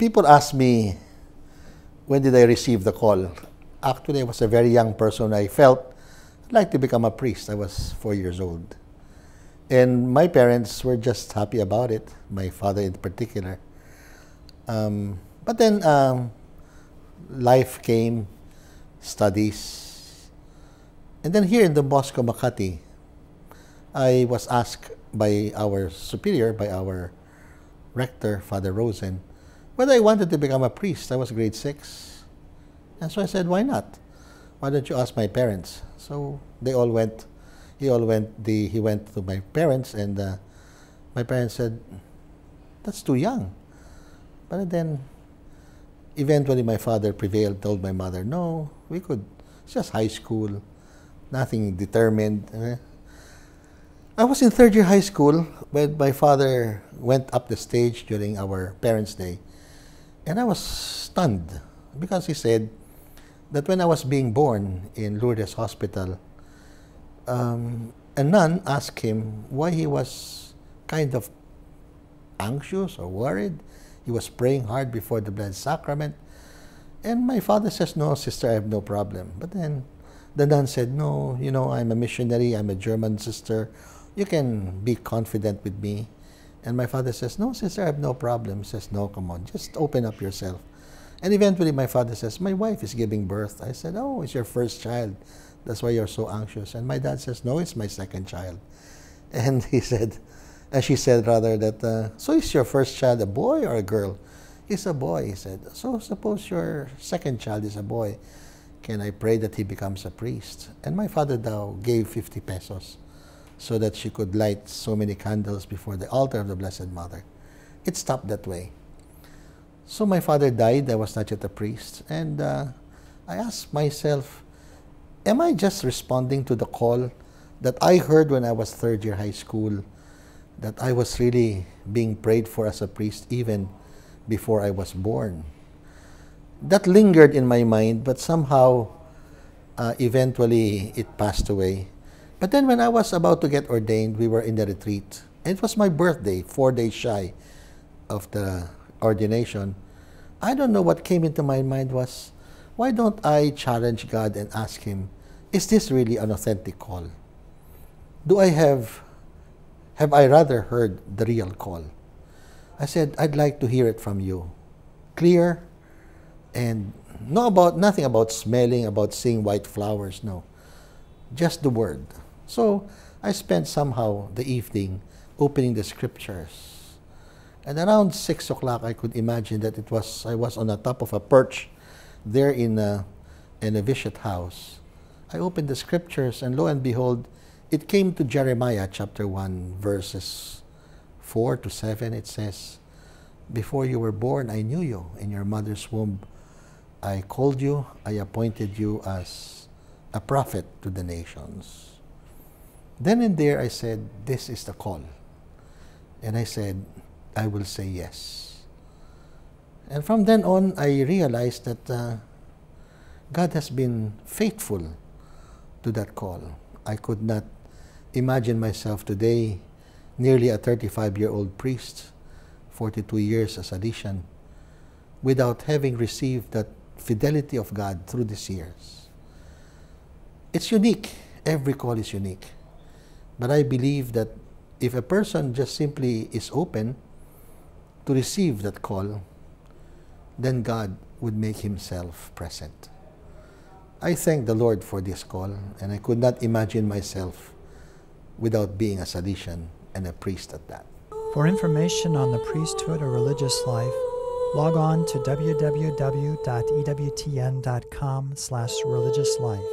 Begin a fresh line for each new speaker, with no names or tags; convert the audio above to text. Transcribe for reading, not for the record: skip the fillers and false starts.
People ask me, when did I receive the call? Actually, I was a very young person. I felt I'd like to become a priest. I was 4 years old. And my parents were just happy about it, my father in particular. But then life came, studies. And then here in Don Bosco, Makati, I was asked by our superior, by our rector, Father Rosen, whether I wanted to become a priest. I was grade 6. And so I said, why not? Why don't you ask my parents? So they all went, he went to my parents, and my parents said, that's too young. But then eventually my father prevailed, told my mother, no, we could, it's just high school, nothing determined. I was in third year high school when my father went up the stage during our Parents' Day, and I was stunned because he said that when I was being born in Lourdes Hospital, a nun asked him why he was kind of anxious or worried. He was praying hard before the Blessed Sacrament. And my father says, no, sister, I have no problem. But then the nun said, no, you know, I'm a missionary, I'm a German sister. You can be confident with me. And my father says, no, sister, I have no problem. He says, no, come on, just open up yourself. And eventually my father says, my wife is giving birth. I said, oh, it's your first child. That's why you're so anxious. And my dad says, no, it's my second child. And he said, and she said rather that, so is your first child a boy or a girl? It's a boy, he said. So suppose your second child is a boy. Can I pray that he becomes a priest? And my father now gave 50 pesos so that she could light so many candles before the altar of the Blessed Mother. It stopped that way. So my father died. I was not yet a priest. And I asked myself, am I just responding to the call that I heard when I was third year high school, that I was really being prayed for as a priest even before I was born? That lingered in my mind, but somehow eventually it passed away. But then when I was about to get ordained, we were in the retreat. And it was my birthday, 4 days shy of the ordination. I don't know what came into my mind was, why don't I challenge God and ask Him, is this really an authentic call? Have I rather heard the real call? I said, I'd like to hear it from you. Clear, and nothing about smelling, about seeing white flowers, no. Just the word. So I spent somehow the evening opening the scriptures. And around 6 o'clock, I could imagine that I was on the top of a perch there in a novitiate house. I opened the scriptures, and lo and behold, it came to Jeremiah chapter 1, verses 4 to 7. It says, before you were born, I knew you. In your mother's womb, I called you. I appointed you as a prophet to the nations. Then in there, I said, this is the call. And I said, I will say yes. And from then on, I realized that God has been faithful to that call. I could not imagine myself today, nearly a 35-year-old priest, 42 years as a Salesian, without having received that fidelity of God through these years. It's unique. Every call is unique. But I believe that if a person just simply is open to receive that call, then God would make Himself present. I thank the Lord for this call, and I could not imagine myself without being a Salesian and a priest at that.
For information on the priesthood or religious life, log on to www.ewtn.com/religiouslife.